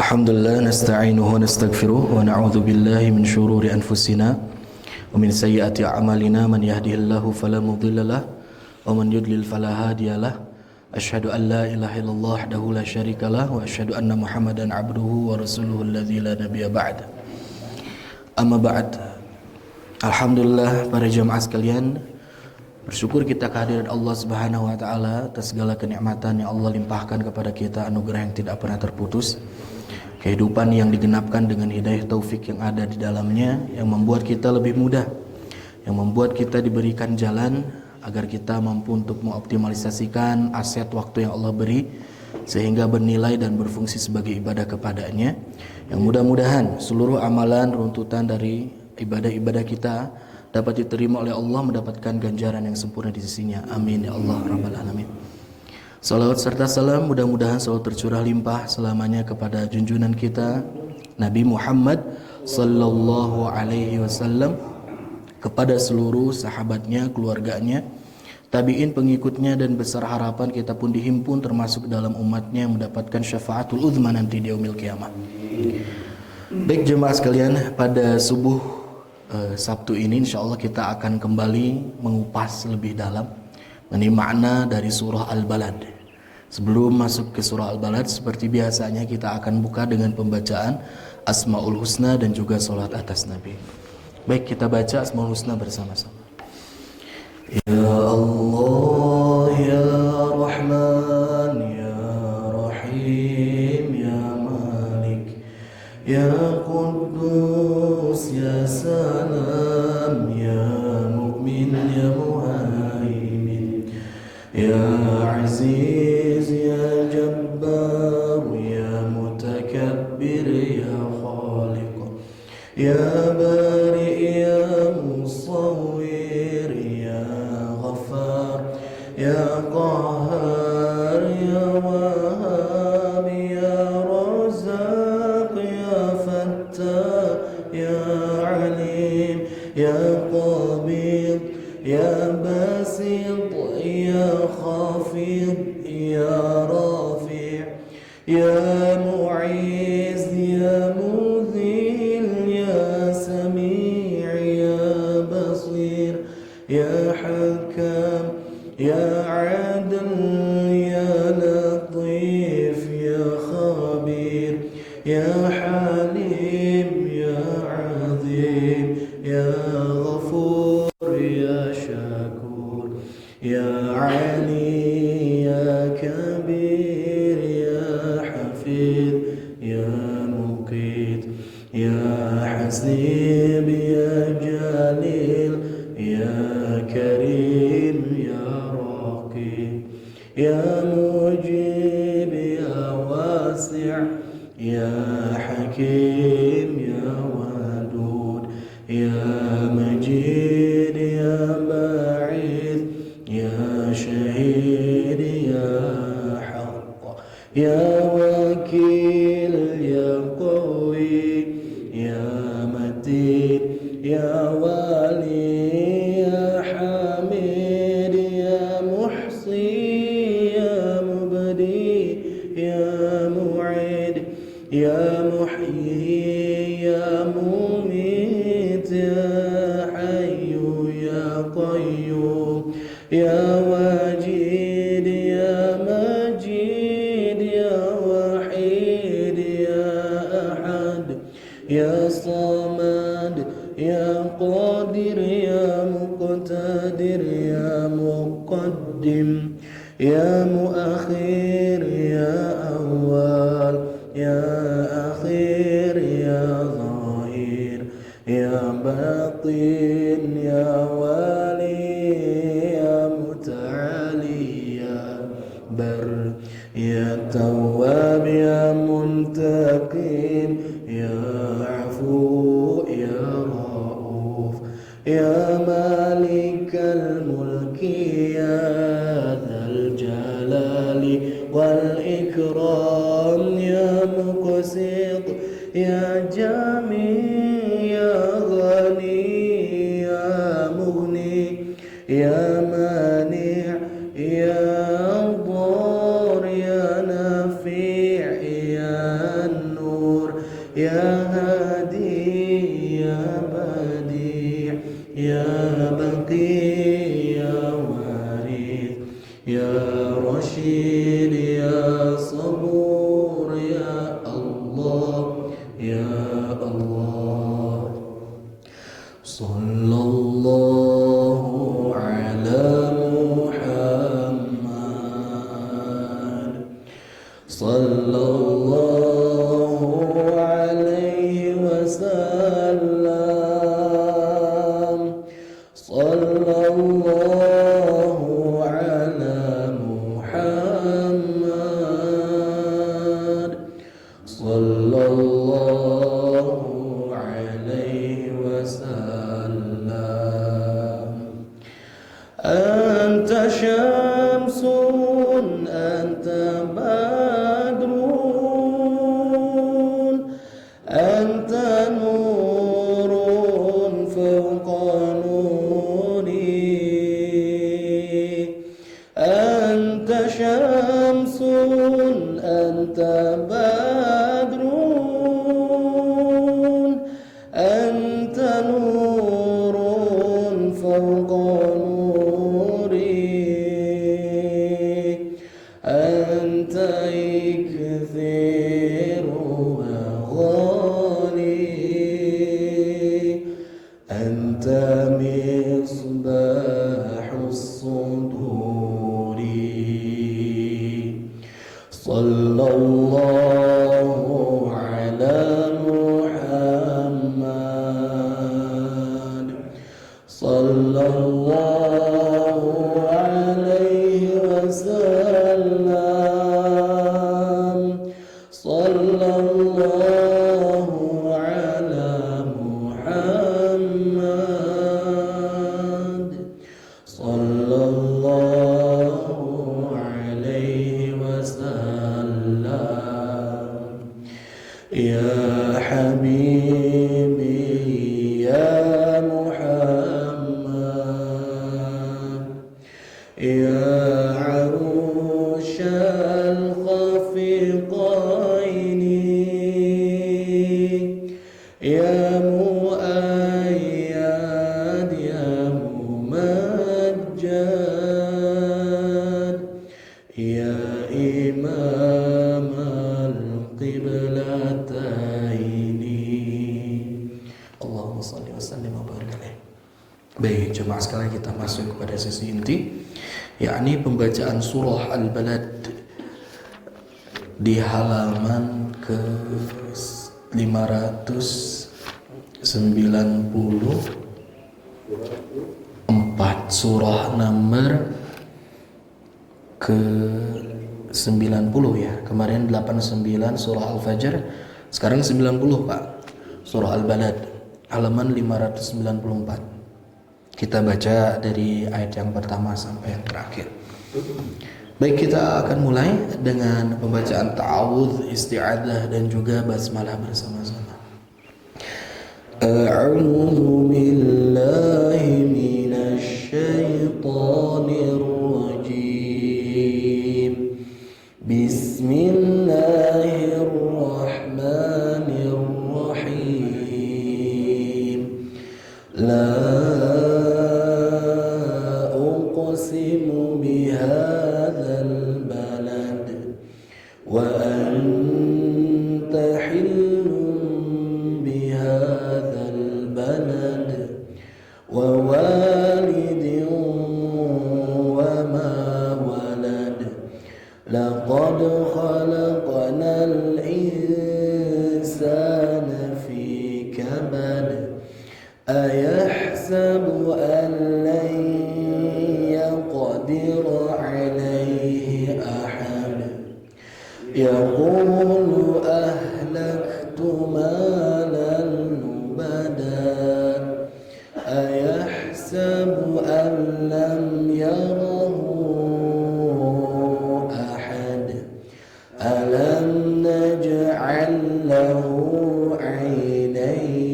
Alhamdulillah nasta'inuhu wa nastaghfiruh wa na'udzu billahi min syururi anfusina wa min sayyiati a'malina man yahdihillahu fala mudhillalah wa man yudlil fala hadiyalah. Asyhadu an la ilaha illallah wahdahu la syarikalah wa asyhadu anna Muhammadan abduhu wa rasuluhu alladzi la nabiyya ba'd. Amma ba'd. Alhamdulillah para jamaah sekalian, bersyukur kita kehadiran Allah Subhanahu wa taala atas segala kenikmatan yang Allah limpahkan kepada kita, anugerah yang tidak pernah terputus. Kehidupan yang digenapkan dengan hidayah taufik yang ada di dalamnya, yang membuat kita lebih mudah, yang membuat kita diberikan jalan agar kita mampu untuk mengoptimalisasikan aset waktu yang Allah beri sehingga bernilai dan berfungsi sebagai ibadah kepadanya. Yang mudah-mudahan seluruh amalan runtutan dari ibadah-ibadah kita dapat diterima oleh Allah, mendapatkan ganjaran yang sempurna di sisinya. Amin ya Allah rabbal alamin. Salawat serta salam mudah-mudahan selalu tercurah limpah selamanya kepada junjungan kita Nabi Muhammad sallallahu alaihi wasallam, kepada seluruh sahabatnya, keluarganya, tabi'in, pengikutnya, dan besar harapan kita pun dihimpun termasuk dalam umatnya yang mendapatkan syafaatul uzma nanti di yaumil qiyamah. Baik jemaah sekalian, pada subuh Sabtu ini insyaallah kita akan kembali mengupas lebih dalam mengenai makna dari surah Al-Balad. Sebelum masuk ke surah Al-Balad, seperti biasanya kita akan buka dengan pembacaan Asmaul Husna dan juga salat atas Nabi. Baik, kita baca Asmaul Husna bersama-sama. Ya Allah, Ya Rahman, Ya Rahim, Ya Malik, Ya Quddus, Ya Salam, Ya Mu'min, Ya Muhaimin, Ya Aziz, Ya Jabbar, Ya Mutakabbir, Ya Khaliq, Ya Bari, Ya Musawwir, Ya Ghaffar, Ya Qahhar, Ya Wahhab, Ya Razzaq, Ya Fattah, Ya Alim, Ya Qabid, Ya Basit, Ya Khafid, Ya Rafi', Ya Mu'iz, Ya Mudhil, Ya Sami', Ya Basir, Ya Hakam, Ya Adil, Ya Latif, Ya Khabir, Ya Halim, Ya Azim, Ya Ghafur, Ya Shakur, Ya Ali, Ya Kabir, Ya Hafid, Ya Muqit, Ya Hasib, Ya Jalil, Ya Karim, Ya Raqib, Ya Mujib, Ya Wasi', Ya Hakim, Ya Wadud, Ya Majid, Ya Ba'id, Ya Shahid, Ya Haqq, Ya Wakil, Ya Qawi, Ya Matin, Ya Wali, Ya Hamid, Ya Muhsi, Ya Mubdi, Ya Mu'id, Ya Muhyi, Ya Mumit, Ya Hayyu, Ya Qayyum, Ya Wajid, Ya Majid, Ya Wahid, Ya Ahad, Ya Samad, Ya Qadir, Ya Muqtadir, Ya Muqaddim, Ya Muakhir, Ya Awwal, Ya Akhir, Ya Zahir, Ya Batin, Ya Wali, Ya Muta'ali, Ya Bar, Ya Tawwab, Ya Muntaqim, Ya Afu, Ya Rauf, Ya Malikal Mulki, Ya Dzal Jalali wal Ikram, Ya Muqsit, Ya Jami, Ya Ghani, Ya Mughni, Ya Mani', Ya Dhar, Ya Nafi', Ya يا هادي يا بديع يا بقي يا وارث يا رشيد يا صبور يا الله يا الله. صلى الله على محمد صلى الله عليه وسلم صلى الله على محمد صلى الله عليه وسلم. أنت شمس أنت بدر أنت نور فوق نوري أنت شمس أنت بدر أنت نور فوق نوري أنت كثير وغالي أنت مصباح الصدور. صلى الله على محمد صلى الله عليه وسلم صلى الله على محمد صلى الله عليه وسلم. يا حبيبي يا محمد يا عروش الخفقين يا مؤيد يا ممجد يا إمام القبلتين. Allahumma salli wa sallim wa barik alaih. Baik jemaah sekalian, kita masuk kepada sesi inti, yakni pembacaan surah Al-Balad di halaman ke 594, surah nomor ke 90 ya. Kemarin 89 surah Al-Fajr, sekarang 90 Pak. Surah Al-Balad halaman 594. Kita baca dari ayat yang pertama sampai yang terakhir. Baik, kita akan mulai dengan pembacaan ta'awudz, isti'adzah dan juga basmalah bersama-sama. A'udzu billahi minasy syaithanir rajim. Bismillahirrahmanirrahim. La uqsimu bihadzal balad wa anta hillun bihadzal balad wa walidin wa ma walad laqad khalaqnal insana fi kabad ayahsabu an lan yaqdir alayhi ahad yaqulu ahlaktu malan lubada ayahsabu an lam yarahu ahad alam naj'al lahu 'aynayn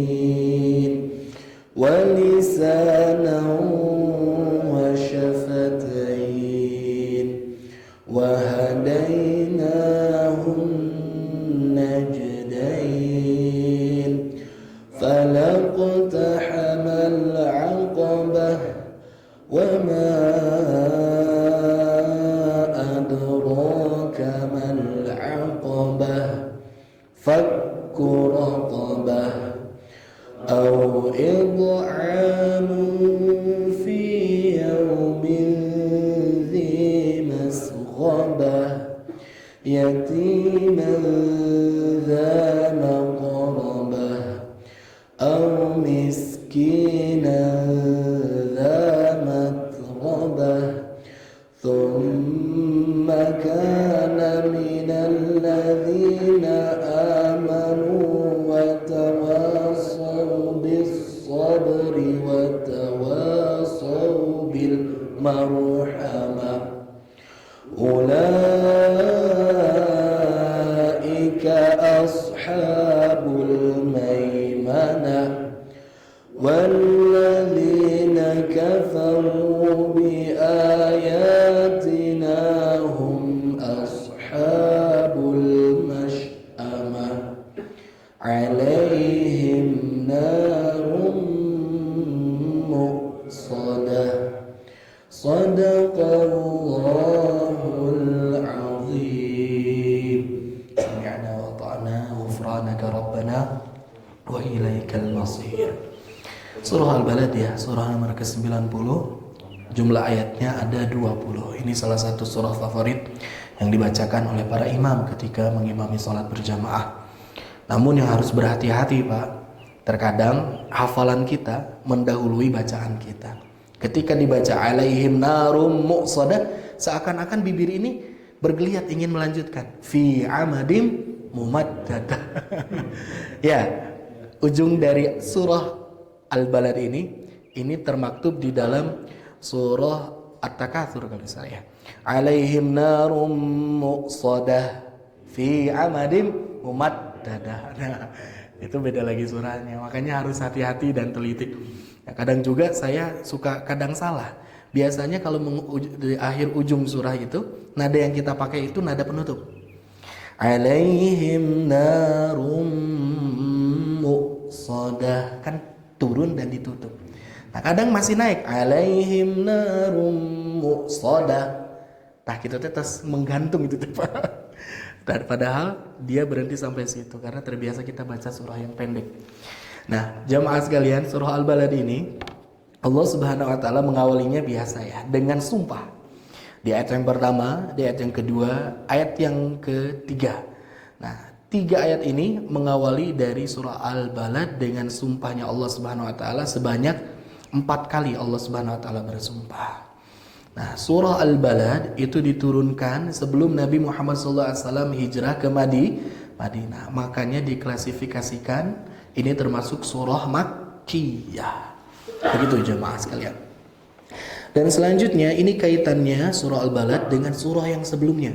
wa lisanan wa shafatayn وهديناه النجدين fakku raqabah aw id'amun fi yawmin dhi masghabah yatiman dha maqrabah aw miskinan dha matrabah thumma kana minal ladzina amanu wa tawassaw bis sabri wa tawassaw bil marhamah ulaika ashabul maimanah walladzina kafaru bi ayatina hum ashabul mash'amah alaihim narum muqsadah sadaqallahul azim sami'na wa ta'na ghufranaka rabbana wa ilaikal masir. Surah Al-Balad ya, surah nomor ke-90. Jumlah ayatnya ada 20. Ini salah satu surah favorit yang dibacakan oleh para imam ketika mengimami sholat berjamaah. Namun yang harus berhati-hati Pak, terkadang hafalan kita mendahului bacaan kita. Ketika dibaca alaihim narum muqsadah, seakan-akan bibir ini bergeliat ingin melanjutkan fi amadim mumaddadah. Ya, ujung dari surah Al-Balad ini termaktub di dalam surah At-Takatsur kalau saya. Alaihim narum muqsadah fi amadim mumaddadah. Nah, itu beda lagi surahnya. Makanya harus hati-hati dan teliti. Nah, kadang juga saya suka kadang salah. Biasanya kalau di akhir ujung surah itu, nada yang kita pakai itu nada penutup. Alaihim narum muqsadah, kan turun dan ditutup. Nah, kadang masih naik alaihim narum muqsadah. Nah, kita terus menggantung itu Pak. Dan padahal dia berhenti sampai situ karena terbiasa kita baca surah yang pendek. Nah, jamaah sekalian, surah Al-Balad ini Allah Subhanahu wa taala mengawalinya biasa ya, dengan sumpah. Di ayat yang pertama, di ayat yang kedua, ayat yang ketiga. Nah, 3 ayat ini mengawali dari surah Al-Balad dengan sumpahnya Allah Subhanahu wa taala sebanyak 4 kali Allah Subhanahu wa taala bersumpah. Nah, surah Al-Balad itu diturunkan sebelum Nabi Muhammad SAW hijrah ke Madinah. Makanya diklasifikasikan ini termasuk surah Makkiyah. Begitu jemaah sekalian. Dan selanjutnya ini kaitannya surah Al-Balad dengan surah yang sebelumnya.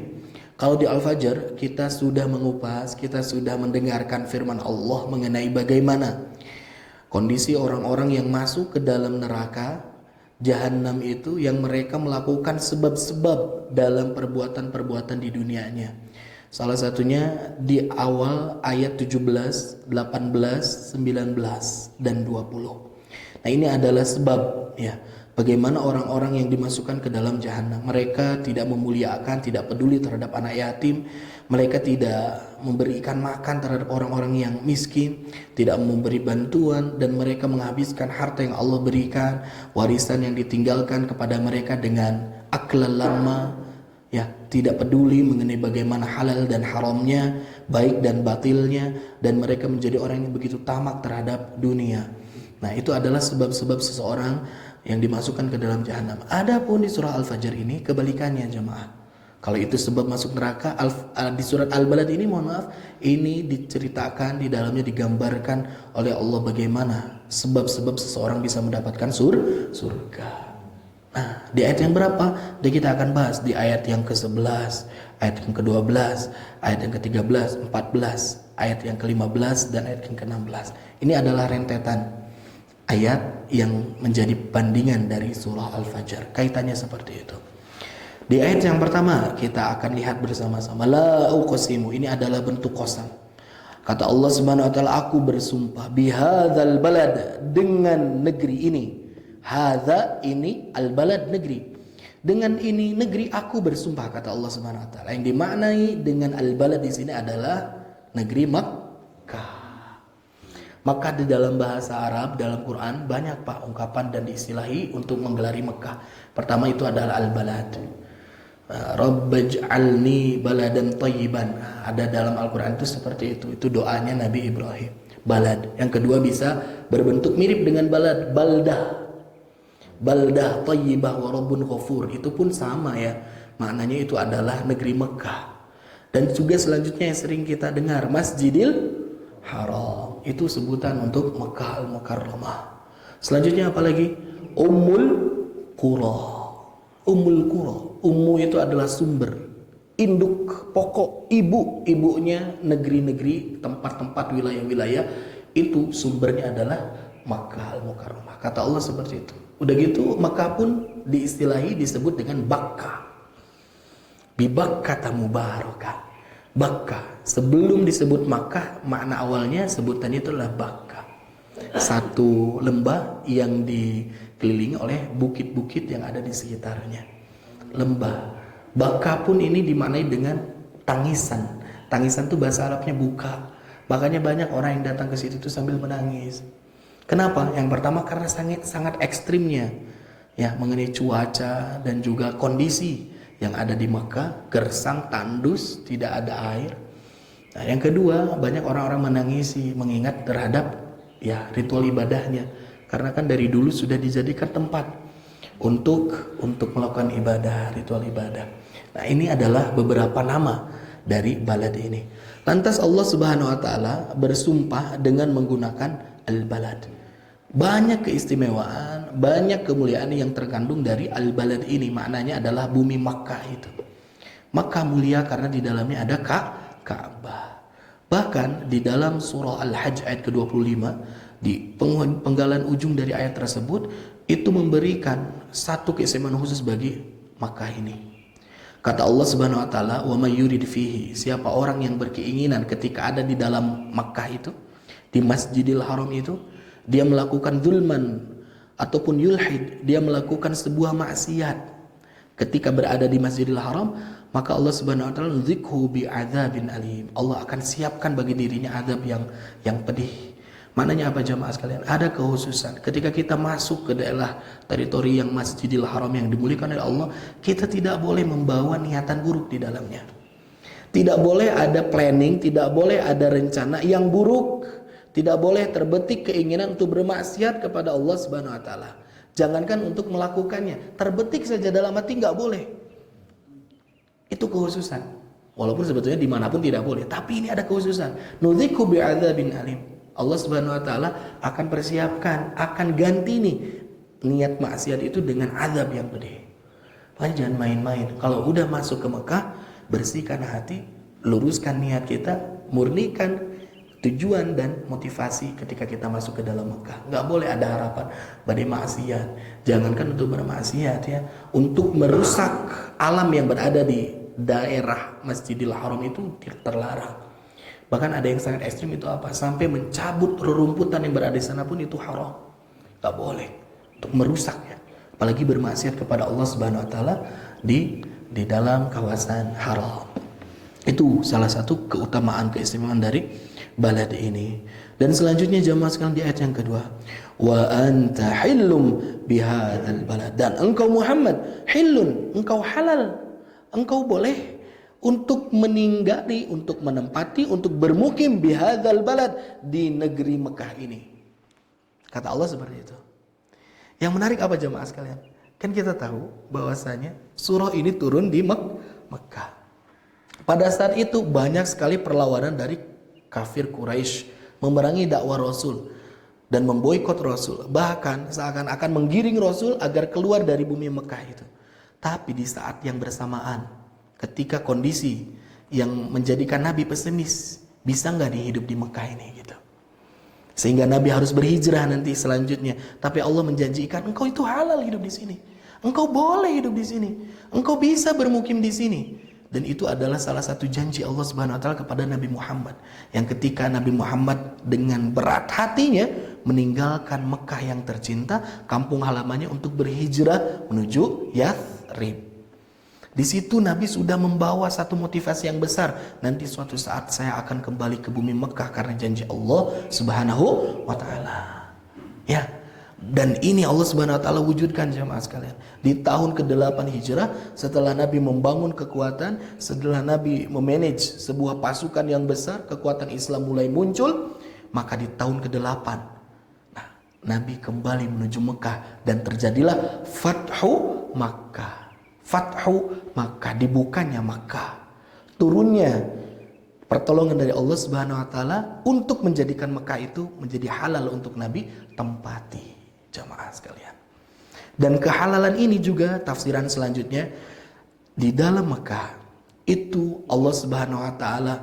Kalau di Al-Fajr kita sudah mengupas, kita sudah mendengarkan firman Allah mengenai bagaimana kondisi orang-orang yang masuk ke dalam neraka Jahannam itu, yang mereka melakukan sebab-sebab dalam perbuatan-perbuatan di dunianya. Salah satunya di awal ayat 17, 18, 19, dan 20. Nah, ini adalah sebab ya, bagaimana orang-orang yang dimasukkan ke dalam jahanam. Mereka tidak memuliakan, tidak peduli terhadap anak yatim. Mereka tidak memberikan makan terhadap orang-orang yang miskin, tidak memberi bantuan, dan mereka menghabiskan harta yang Allah berikan, warisan yang ditinggalkan kepada mereka dengan aklal lama, ya, tidak peduli mengenai bagaimana halal dan haramnya, baik dan batilnya, dan mereka menjadi orang yang begitu tamak terhadap dunia. Nah, itu adalah sebab-sebab seseorang yang dimasukkan ke dalam jahanam. Adapun di surah Al-Fajr ini kebalikannya jemaah. Kalau itu sebab masuk neraka, di surat Al-Balad ini mohon maaf, ini diceritakan, di dalamnya digambarkan oleh Allah bagaimana sebab-sebab seseorang bisa mendapatkan surga. Nah, di ayat yang berapa? Kita akan bahas di ayat yang ke-11, ayat yang ke-12, ayat yang ke-13, 14, ayat yang ke-15, dan ayat yang ke-16. Ini adalah rentetan ayat yang menjadi bandingan dari surah Al-Fajr. Kaitannya seperti itu. Di ayat yang pertama kita akan lihat bersama-sama, la uqsimu, ini adalah bentuk qasam. Kata Allah Subhanahu wa taala, aku bersumpah bihadzal balad, dengan negeri ini. Hadza, ini, al-balad, negeri. Dengan ini negeri aku bersumpah, kata Allah Subhanahu wa taala. Yang dimaknai dengan al-balad di sini adalah negeri Makkah. Maka di dalam bahasa Arab, dalam Quran banyak Pak ungkapan dan diistilahi untuk menggelari Mekah. Pertama itu adalah al-balad. Rabbaj'alni baladan thayyiban. Ada dalam Al-Quran itu seperti itu. Itu doanya Nabi Ibrahim. Balad. Yang kedua bisa berbentuk mirip dengan balad, baldah. Baldah thayyibah wa rabbun ghafur. Itu pun sama ya. Maknanya itu adalah negeri Mekah. Dan juga selanjutnya yang sering kita dengar, Masjidil Haram. Itu sebutan untuk Mekah Al-Mukarramah. Selanjutnya apa lagi? Ummul Qura. Ummul Qura. Ummu itu adalah sumber, induk, pokok, ibunya negeri-negeri, tempat-tempat, wilayah-wilayah. Itu sumbernya adalah Makkah Al-Mukarramah. Kata Allah seperti itu. Udah gitu Makkah pun diistilahi disebut dengan Bakkah. Bi Bakkah mubarakah. Bakkah. Sebelum disebut Makkah, makna awalnya sebutannya itu adalah Bakkah. Satu lembah yang dikelilingi oleh bukit-bukit yang ada di sekitarnya. Lembah. Bakkah pun ini dimaknai dengan tangisan. Tangisan itu bahasa Arabnya buka. Makanya banyak orang yang datang ke situ itu sambil menangis. Kenapa? Yang pertama karena sangat ekstrimnya ya mengenai cuaca dan juga kondisi yang ada di Mekah, gersang, tandus, tidak ada air. Nah, yang kedua, banyak orang-orang menangisi mengingat terhadap ya ritual ibadahnya. Karena kan dari dulu sudah dijadikan tempat untuk melakukan ibadah, ritual ibadah. Nah, ini adalah beberapa nama dari balad ini. Lantas Allah Subhanahu wa taala bersumpah dengan menggunakan al-balad. Banyak keistimewaan, banyak kemuliaan yang terkandung dari al-balad ini. Maknanya adalah bumi Makkah itu. Makkah mulia karena di dalamnya ada Ka'bah. Bahkan di dalam surah Al-Hajj ayat ke-25, di penggalan ujung dari ayat tersebut, itu memberikan satu keistimewaan khusus bagi Makkah ini. Kata Allah Subhanahu wa taala, "Wa may yurid fihi", siapa orang yang berkeinginan ketika ada di dalam Makkah itu, di Masjidil Haram itu, dia melakukan zulman ataupun yulhid, dia melakukan sebuah maksiat ketika berada di Masjidil Haram, maka Allah Subhanahu wa taala dzikhu bi'adzabin alim. Allah akan siapkan bagi dirinya azab yang pedih. Maknanya apa jamaah sekalian? Ada kekhususan ketika kita masuk ke daerah teritori yang Masjidil Haram yang dimuliakan oleh Allah, kita tidak boleh membawa niatan buruk di dalamnya. Tidak boleh ada planning, tidak boleh ada rencana yang buruk. Tidak boleh terbetik keinginan untuk bermaksiat kepada Allah Subhanahu wa taala. Jangankan untuk melakukannya, terbetik saja dalam hati nggak boleh. Itu kekhususan. Walaupun sebetulnya dimanapun tidak boleh, tapi ini ada kekhususan. Nudzikhu bi'adzabin alim. Allah Subhanahu wa taala akan persiapkan, akan ganti nih niat maksiat itu dengan azab yang pedih. Makanya jangan main-main. Kalau udah masuk ke Mekah, bersihkan hati, luruskan niat kita, murnikan tujuan dan motivasi ketika kita masuk ke dalam Mekah. Nggak boleh ada harapan pada maksiat. Jangankan untuk bermaksiat ya, untuk merusak alam yang berada di daerah Masjidil Haram itu terlarang. Bahkan ada yang sangat ekstrim itu apa? Sampai mencabut rerumputan yang berada di sana pun itu haram. Nggak boleh untuk merusaknya. Apalagi bermaksiat kepada Allah Subhanahu wa taala di dalam kawasan haram. Itu salah satu keutamaan keistimewaan dari balad ini. Dan selanjutnya jemaah sekalian di ayat yang kedua, wa anta hillum bihadzal balad, dan engkau Muhammad hillun, engkau halal, engkau boleh untuk meninggali, untuk menempati, untuk bermukim bihadzal balad, di negeri Mekah ini. Kata Allah seperti itu. Yang menarik apa jemaah sekalian? Kan kita tahu bahwasanya surah ini turun di Mekah. Pada saat itu banyak sekali perlawanan dari kafir Quraisy memerangi dakwah Rasul dan memboikot Rasul, bahkan seakan-akan menggiring Rasul agar keluar dari bumi Mekah itu. Tapi di saat yang bersamaan, ketika kondisi yang menjadikan Nabi pesimis, bisa nggak dihidup di Mekah ini gitu, sehingga Nabi harus berhijrah nanti selanjutnya. Tapi Allah menjanjikan, engkau itu halal hidup di sini, engkau boleh hidup di sini, engkau bisa bermukim di sini. Dan itu adalah salah satu janji Allah Subhanahu wa taala kepada Nabi Muhammad, yang ketika Nabi Muhammad dengan berat hatinya meninggalkan Mekah yang tercinta, kampung halamannya, untuk berhijrah menuju Yathrib. Di situ Nabi sudah membawa satu motivasi yang besar. Nanti suatu saat saya akan kembali ke bumi Mekah karena janji Allah Subhanahu wa taala. Ya. Dan ini Allah Subhanahu wa taala wujudkan jemaah sekalian. Di tahun ke-8 Hijrah, setelah Nabi membangun kekuatan, setelah Nabi memanage sebuah pasukan yang besar, kekuatan Islam mulai muncul, maka di tahun ke-8 Nabi kembali menuju Mekah dan terjadilah Fathu Makkah. Fathu Makkah, dibukanya Makkah. Turunnya pertolongan dari Allah Subhanahu wa taala untuk menjadikan Mekah itu menjadi halal untuk Nabi tempati, jamaah sekalian. Dan kehalalan ini juga tafsiran selanjutnya, di dalam Mekah itu Allah Subhanahu wa taala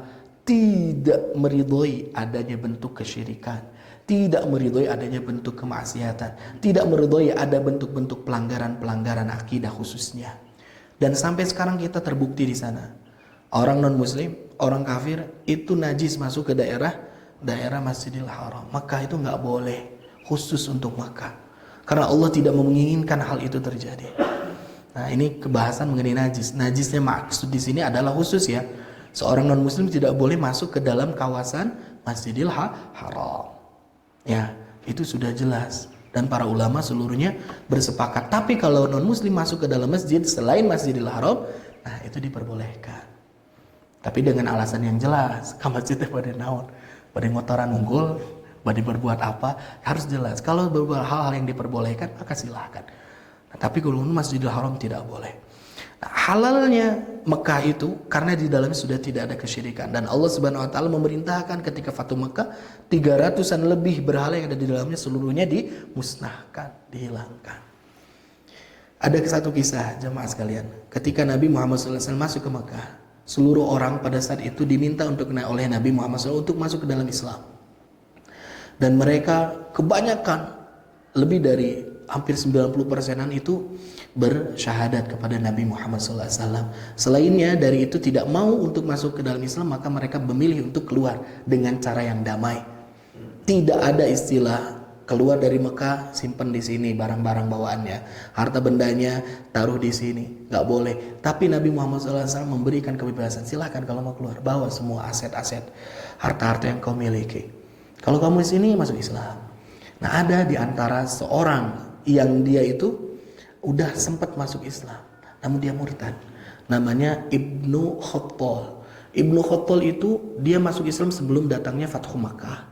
tidak meridhoi adanya bentuk kesyirikan, tidak meridhoi adanya bentuk kemaksiatan, tidak meridhoi ada bentuk-bentuk pelanggaran-pelanggaran akidah khususnya. Dan sampai sekarang kita terbukti di sana. Orang non muslim, orang kafir itu najis masuk ke daerah Masjidil Haram. Makkah itu nggak boleh, khusus untuk Makkah. Karena Allah tidak menginginkan hal itu terjadi. Nah, ini kebahasan mengenai najis. Najisnya maksud di sini adalah khusus ya. Seorang non muslim tidak boleh masuk ke dalam kawasan Masjidil Haram. Ya, itu sudah jelas. Dan para ulama seluruhnya bersepakat. Tapi kalau non muslim masuk ke dalam masjid selain Masjidil Haram, nah itu diperbolehkan. Tapi dengan alasan yang jelas. Ke masjidnya pada naon, pada ngotoran unggul, pada berbuat apa, harus jelas. Kalau berbuat hal-hal yang diperbolehkan, maka silahkan. Nah, tapi kalau Masjidil Haram tidak boleh. Nah, halalnya Mekah itu karena di dalamnya sudah tidak ada kesyirikan, dan Allah Subhanahu wa taala memerintahkan ketika Fathu Mekah 300-an lebih berhala yang ada di dalamnya seluruhnya dimusnahkan, dihilangkan. Ada satu kisah jemaah sekalian, ketika Nabi Muhammad SAW masuk ke Mekah, seluruh orang pada saat itu diminta oleh Nabi Muhammad SAW untuk masuk ke dalam Islam. Dan mereka kebanyakan, lebih dari hampir 90%-an itu bersyahadat kepada Nabi Muhammad SAW. Selainnya dari itu tidak mau untuk masuk ke dalam Islam, maka mereka memilih untuk keluar dengan cara yang damai. Tidak ada istilah keluar dari Mekah, simpan di sini barang-barang bawaannya, harta bendanya taruh di sini, nggak boleh. Tapi Nabi Muhammad SAW memberikan kebebasan, silahkan kalau mau keluar, bawa semua aset-aset, harta-harta yang kau miliki. Kalau kamu di sini masuk Islam. Nah, ada di antara seorang yang dia itu udah sempat masuk Islam, namun dia murtad. Namanya Ibnu Khattal. Ibnu Khattal itu dia masuk Islam sebelum datangnya Fathu Makkah.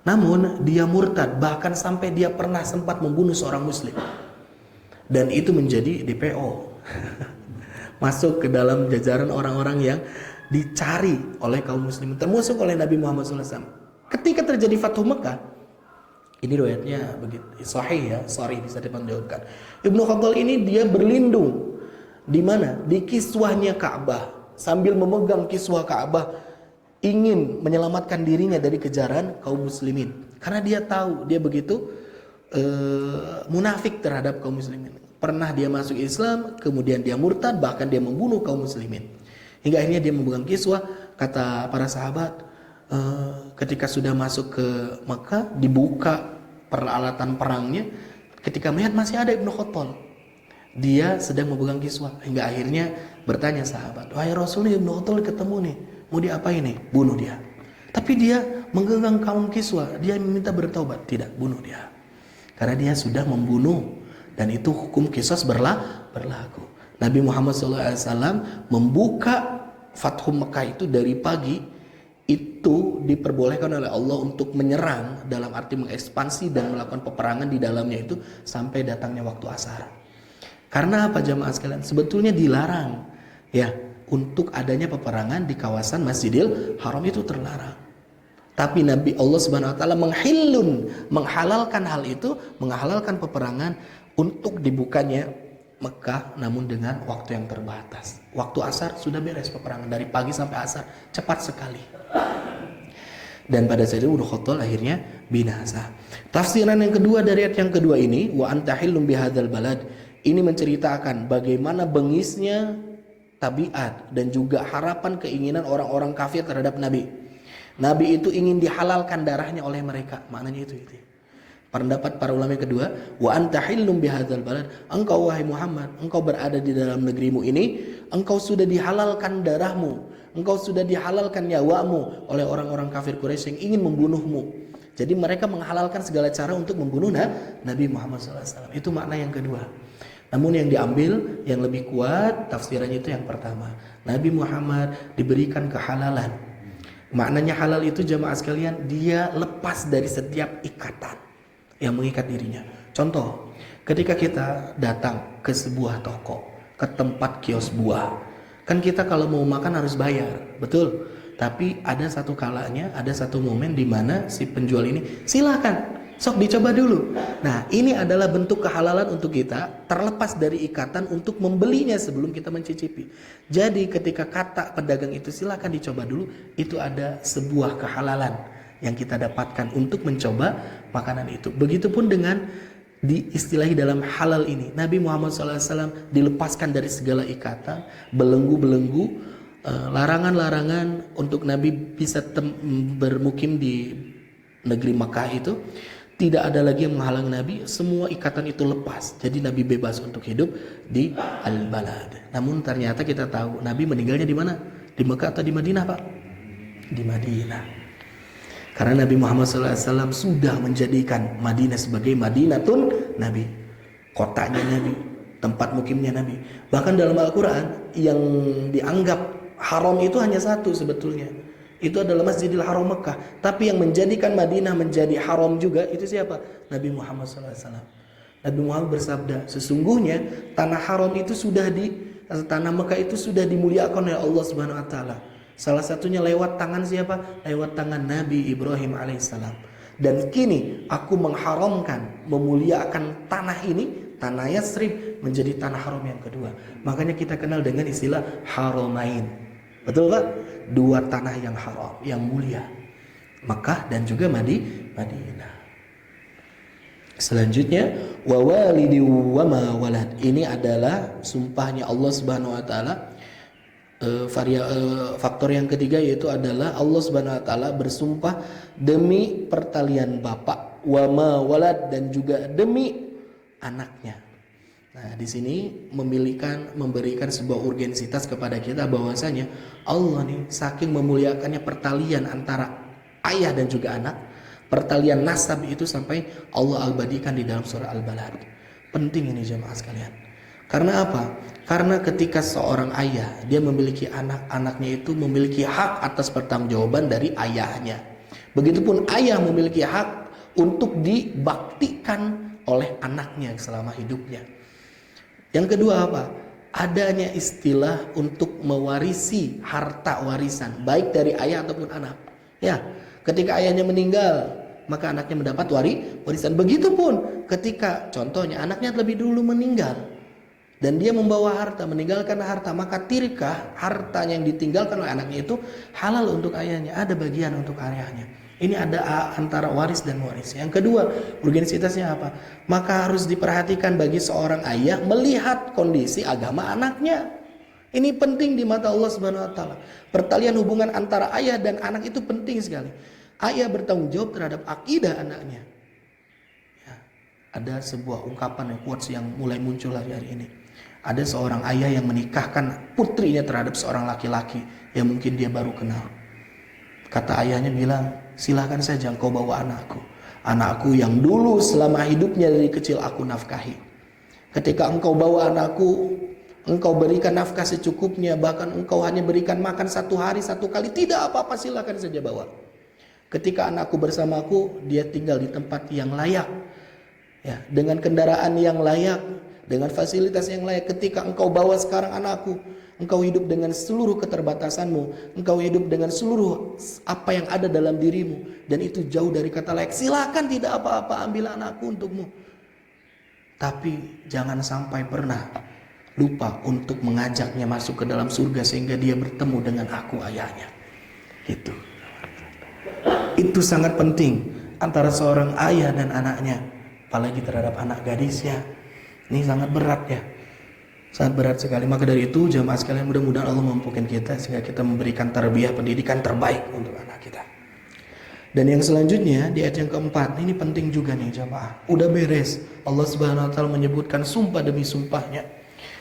Namun dia murtad, bahkan sampai dia pernah sempat membunuh seorang muslim. Dan itu menjadi DPO. Masuk ke dalam jajaran orang-orang yang dicari oleh kaum muslimin, termasuk oleh Nabi Muhammad SAW. Ketika terjadi Fathu Makkah, ini riwayatnya begitu sahih ya, sorry bisa dipertanggungjawabkan. Ibnu Khattal ini dia berlindung di mana? Di kiswahnya Ka'bah, sambil memegang kiswah Ka'bah, ingin menyelamatkan dirinya dari kejaran kaum muslimin. Karena dia tahu dia begitu munafik terhadap kaum muslimin. Pernah dia masuk Islam, kemudian dia murtad, bahkan dia membunuh kaum muslimin. Hingga akhirnya dia memegang kiswah, kata para sahabat, ketika sudah masuk ke Mekah, dibuka peralatan perangnya, ketika melihat masih ada Ibnu Khattal, dia sedang memegang kiswah. Hingga akhirnya bertanya sahabat, wahai Rasul, Ibnu Khattal ketemu nih, mau diapain nih? Bunuh dia. Tapi dia menggenggam kaum kiswah, dia meminta bertaubat. Tidak, bunuh dia, karena dia sudah membunuh, dan itu hukum qisas berlaku. Nabi Muhammad SAW membuka Fathu Mekah itu dari pagi, itu diperbolehkan oleh Allah untuk menyerang, dalam arti mengekspansi dan melakukan peperangan di dalamnya itu sampai datangnya waktu asar. Karena apa jamaah sekalian? Sebetulnya dilarang ya untuk adanya peperangan di kawasan Masjidil Haram, itu terlarang. Tapi Nabi Allah Subhanahu wa taala menghalalkan hal itu, menghalalkan peperangan untuk dibukanya Mekah, namun dengan waktu yang terbatas. Waktu asar sudah beres peperangan, dari pagi sampai asar, cepat sekali. Dan pada saat itu Ibnu Khattal akhirnya binasa. Tafsiran yang kedua dari ayat yang kedua ini, wa anta hillum bihadzal balad, ini menceritakan bagaimana bengisnya tabiat dan juga harapan keinginan orang-orang kafir terhadap Nabi. Nabi itu ingin dihalalkan darahnya oleh mereka, maknanya itu. Pendapat para ulama yang kedua, wa anta hillum bihadzal balad, engkau wahai Muhammad, engkau berada di dalam negerimu ini, engkau sudah dihalalkan darahmu, engkau sudah dihalalkan nyawamu oleh orang-orang kafir Quraisy yang ingin membunuhmu. Jadi mereka menghalalkan segala cara untuk membunuh Nabi Muhammad SAW. Itu makna yang kedua. Namun yang diambil yang lebih kuat tafsirannya itu yang pertama. Nabi Muhammad diberikan kehalalan. Maknanya halal itu jamaah sekalian, dia lepas dari setiap ikatan yang mengikat dirinya. Contoh, ketika kita datang ke sebuah toko, ke tempat kios buah, kan kita kalau mau makan harus bayar, betul? Tapi ada satu kalanya, ada satu momen di mana si penjual ini, silakan, sok dicoba dulu. Nah, ini adalah bentuk kehalalan untuk kita, terlepas dari ikatan untuk membelinya sebelum kita mencicipi. Jadi ketika kata pedagang itu silakan dicoba dulu, itu ada sebuah kehalalan yang kita dapatkan untuk mencoba makanan itu. Begitupun dengan diistilahi dalam halal ini, Nabi Muhammad SAW dilepaskan dari segala ikatan, belenggu-belenggu, larangan-larangan untuk Nabi bisa bermukim di negeri Makkah itu. Tidak ada lagi yang menghalang Nabi, semua ikatan itu lepas. Jadi Nabi bebas untuk hidup di Al-Balad. Namun ternyata kita tahu Nabi meninggalnya di mana? Di Makkah atau di Madinah, Pak? Di Madinah. Karena Nabi Muhammad SAW sudah menjadikan Madinah sebagai Madinatun Nabi, kotanya Nabi, tempat mukimnya Nabi. Bahkan dalam Al-Quran yang dianggap haram itu hanya satu sebetulnya, itu adalah Masjidil Haram Mekah. Tapi yang menjadikan Madinah menjadi haram juga itu siapa? Nabi Muhammad SAW. Nabi Muhammad bersabda, sesungguhnya tanah haram itu tanah Mekah itu sudah dimuliakan oleh Allah Subhanahu Wa Taala. Salah satunya lewat tangan siapa? Lewat tangan Nabi Ibrahim alaihissalam. Dan kini aku mengharamkan, memuliakan tanah ini, tanah Yasrib, menjadi tanah haram yang kedua. Makanya kita kenal dengan istilah Haramain. Betul Pak? Dua tanah yang haram, yang mulia, Makkah dan juga Madinah. Selanjutnya, wa walidi wa ma walad. Ini adalah sumpahnya Allah Subhanahu Wa Taala. Faktor yang ketiga yaitu adalah Allah Subhanahu Wa Taala bersumpah demi pertalian bapak, wa ma walad, dan juga demi anaknya. Nah, di sini memberikan sebuah urgensitas kepada kita bahwasanya Allah nih saking memuliakannya pertalian antara ayah dan juga anak, pertalian nasab itu sampai Allah abadikan di dalam surah Al-Balad. Penting ini jemaah sekalian. Karena apa? Karena ketika seorang ayah dia memiliki anak, anaknya itu memiliki hak atas pertanggungjawaban dari ayahnya. Begitupun ayah memiliki hak untuk dibaktikan oleh anaknya selama hidupnya. Yang kedua apa? Adanya istilah untuk mewarisi harta warisan, baik dari ayah ataupun anak. Ya, ketika ayahnya meninggal, maka anaknya mendapat warisan. Begitupun ketika contohnya anaknya lebih dulu meninggal dan dia membawa harta, meninggalkan harta, maka tirkah hartanya yang ditinggalkan oleh anaknya itu halal untuk ayahnya, ada bagian untuk ayahnya. Ini ada antara waris dan waris. Yang kedua, urgensitasnya apa? Maka harus diperhatikan bagi seorang ayah melihat kondisi agama anaknya. Ini penting di mata Allah Subhanahu Wa Taala. Pertalian hubungan antara ayah dan anak itu penting sekali. Ayah bertanggung jawab terhadap akidah anaknya. Ya, ada sebuah ungkapan yang kuat yang mulai muncul hari ini. Ada seorang ayah yang menikahkan putrinya terhadap seorang laki-laki yang mungkin dia baru kenal. Kata ayahnya bilang, silakan saja engkau bawa anakku. Anakku yang dulu selama hidupnya dari kecil aku nafkahi. Ketika engkau bawa anakku, engkau berikan nafkah secukupnya, bahkan engkau hanya berikan makan 1 hari 1 kali, tidak apa-apa, silakan saja bawa. Ketika anakku bersamaku, dia tinggal di tempat yang layak, ya, dengan kendaraan yang layak, dengan fasilitas yang layak. Ketika engkau bawa sekarang anakku, engkau hidup dengan seluruh keterbatasanmu, engkau hidup dengan seluruh apa yang ada dalam dirimu, dan itu jauh dari kata layak. Silakan, tidak apa-apa, ambil anakku untukmu. Tapi jangan sampai pernah lupa untuk mengajaknya masuk ke dalam surga sehingga dia bertemu dengan aku, ayahnya. Itu sangat penting antara seorang ayah dan anaknya, apalagi terhadap anak gadisnya. Ini sangat berat ya, sangat berat sekali. Maka dari itu jamaah sekalian, mudah-mudahan Allah memampukan kita sehingga kita memberikan tarbiyah pendidikan terbaik untuk anak kita. Dan yang selanjutnya di ayat yang keempat, ini penting juga nih jamaah. Udah beres, Allah Subhanahu wa taala menyebutkan sumpah demi sumpahnya.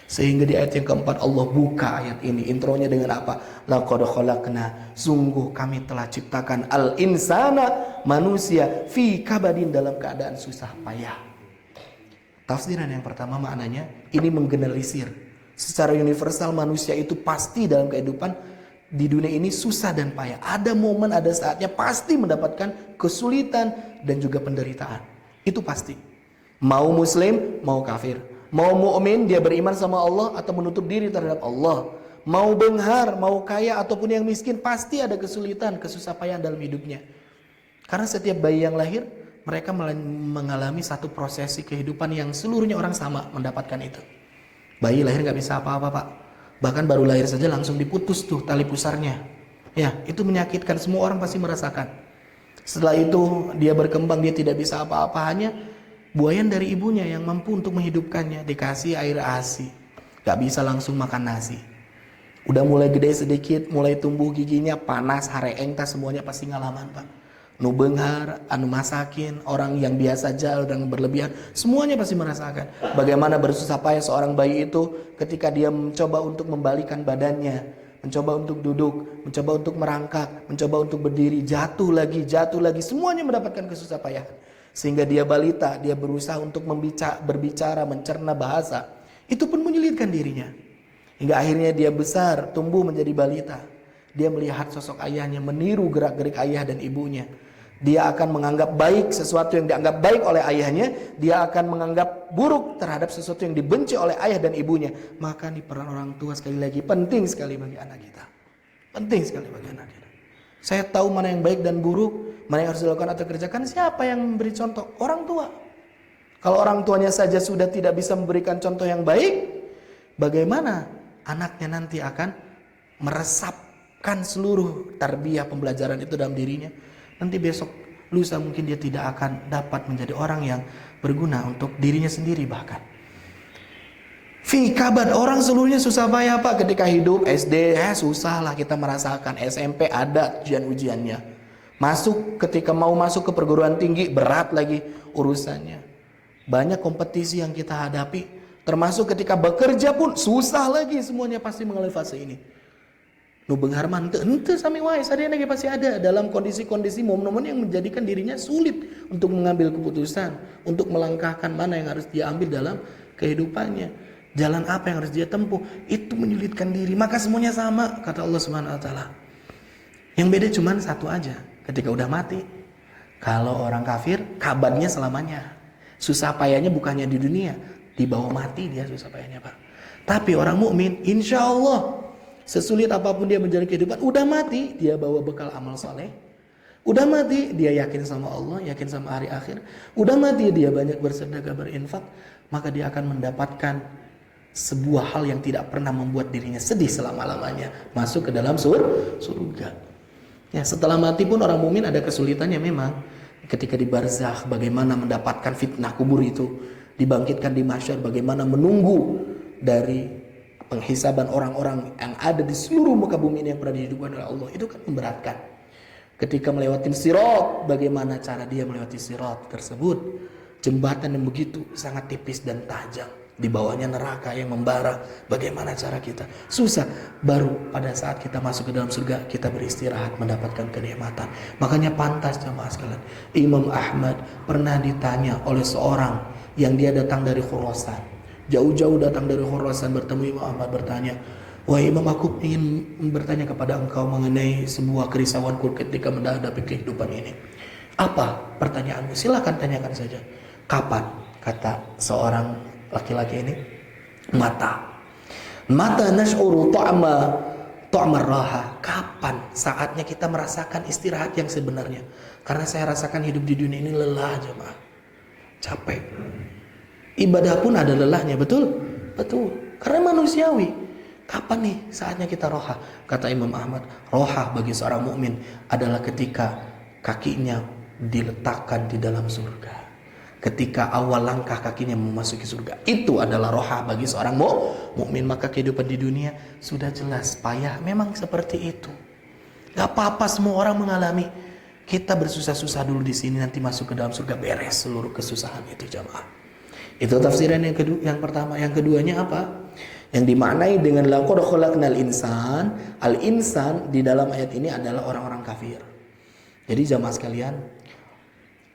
Sehingga di ayat yang keempat Allah buka ayat ini, intronya dengan apa? Laqad khalaqna, sungguh kami telah ciptakan al-insana, manusia, fi kabadin, dalam keadaan susah payah. Tafsiran yang pertama maknanya ini menggeneralisir. Secara universal manusia itu pasti dalam kehidupan di dunia ini susah dan payah. Ada momen, ada saatnya pasti mendapatkan kesulitan dan juga penderitaan. Itu pasti. Mau muslim, mau kafir. Mau mukmin, dia beriman sama Allah atau menutup diri terhadap Allah. Mau benghar, mau kaya ataupun yang miskin, pasti ada kesulitan, kesusah payah dalam hidupnya. Karena setiap bayi yang lahir, mereka mengalami satu prosesi kehidupan yang seluruhnya orang sama mendapatkan itu. Bayi lahir gak bisa apa-apa, Pak. Bahkan baru lahir saja langsung diputus tuh tali pusarnya. Ya, itu menyakitkan, semua orang pasti merasakan. Setelah itu dia berkembang, dia tidak bisa apa-apa, hanya buayan dari ibunya yang mampu untuk menghidupkannya, dikasih air ASI. Gak bisa langsung makan nasi. Udah mulai gede sedikit, mulai tumbuh giginya, panas, hareeng, semuanya pasti ngalaman, Pak. Nu benghar, anu masakin, orang yang biasa aja, orang berlebihan, semuanya pasti merasakan. Bagaimana bersusah payah seorang bayi itu ketika dia mencoba untuk membalikan badannya, mencoba untuk duduk, mencoba untuk merangkak, mencoba untuk berdiri, jatuh lagi, semuanya mendapatkan kesusah payah. Sehingga dia balita, dia berusaha untuk berbicara, mencerna bahasa. Itu pun menyulitkan dirinya. Hingga akhirnya dia besar, tumbuh menjadi balita. Dia melihat sosok ayahnya, meniru gerak-gerik ayah dan ibunya. Dia akan menganggap baik sesuatu yang dianggap baik oleh ayahnya. Dia akan menganggap buruk terhadap sesuatu yang dibenci oleh ayah dan ibunya. Maka nih peran orang tua sekali lagi penting sekali bagi anak kita. Penting sekali bagi anak kita. Saya tahu mana yang baik dan buruk, mana yang harus dilakukan atau kerjakan. Siapa yang memberi contoh? Orang tua. Kalau orang tuanya saja sudah tidak bisa memberikan contoh yang baik, bagaimana anaknya nanti akan meresapkan seluruh tarbiyah pembelajaran itu dalam dirinya? Nanti besok lusa mungkin dia tidak akan dapat menjadi orang yang berguna untuk dirinya sendiri bahkan. Fi kabad, orang seluruhnya susah payah Pak ketika hidup. SD susah lah kita merasakan. SMP ada ujian-ujiannya. Ketika mau masuk ke perguruan tinggi berat lagi urusannya. Banyak kompetisi yang kita hadapi. Termasuk ketika bekerja pun susah lagi, semuanya pasti mengalami fase ini. Nu benghar ente sami wae sadayana ge pasti ada dalam kondisi-kondisi momen-momen yang menjadikan dirinya sulit untuk mengambil keputusan, untuk melangkahkan mana yang harus dia ambil dalam kehidupannya, jalan apa yang harus dia tempuh. Itu menyulitkan diri. Maka semuanya sama kata Allah Subhanahu wa taala. Yang beda cuma satu aja, ketika udah mati. Kalau orang kafir kabarnya selamanya. Susah payahnya bukannya di dunia, di bawah mati dia susah payahnya, Pak. Tapi orang mukmin insya Allah sesulit apapun dia menjalani kehidupan, udah mati dia bawa bekal amal soleh, udah mati dia yakin sama Allah, yakin sama hari akhir, udah mati dia banyak bersedekah, berinfak, maka dia akan mendapatkan sebuah hal yang tidak pernah membuat dirinya sedih selama-lamanya, masuk ke dalam surga. Ya, setelah mati pun orang mukmin ada kesulitannya memang. Ketika di barzakh bagaimana mendapatkan fitnah kubur itu, dibangkitkan di mahsyar bagaimana menunggu dari penghisaban orang-orang yang ada di seluruh muka bumi ini yang pernah dihidupkan oleh Allah, itu kan memberatkan. Ketika melewati sirat, bagaimana cara dia melewati sirat tersebut? Jembatan yang begitu sangat tipis dan tajam, di bawahnya neraka yang membara. Bagaimana cara kita? Susah. Baru pada saat kita masuk ke dalam surga, kita beristirahat mendapatkan kenikmatan. Makanya pantas jemaah sekalian, Imam Ahmad pernah ditanya oleh seorang yang dia datang dari Khurasan. Jauh-jauh datang dari Khurasan bertemu Imam Ahmad, bertanya, "Wahai Imam, aku ingin bertanya kepada engkau mengenai sebuah kerisauanku ketika menghadapi kehidupan ini." "Apa pertanyaanmu? Silakan tanyakan saja." "Kapan?" kata seorang laki-laki ini. Mata nash'uru ta'mar raha." Kapan saatnya kita merasakan istirahat yang sebenarnya? Karena saya rasakan hidup di dunia ini lelah jemaah, capek. Ibadah pun ada lelahnya, betul? Betul. Karena manusiawi. Kapan nih saatnya kita roha? Kata Imam Ahmad, roha bagi seorang mukmin adalah ketika kakinya diletakkan di dalam surga. Ketika awal langkah kakinya memasuki surga, itu adalah roha bagi seorang mukmin. Maka kehidupan di dunia sudah jelas payah, memang seperti itu. Gak apa-apa, semua orang mengalami. Kita bersusah-susah dulu di sini, nanti masuk ke dalam surga beres seluruh kesusahan itu jamaah. Itu tafsiran yang kedua, yang pertama. Yang keduanya apa? Yang dimaknai dengan laqad khalaqnal insan, al-insan di dalam ayat ini adalah orang-orang kafir. Jadi jamaah sekalian,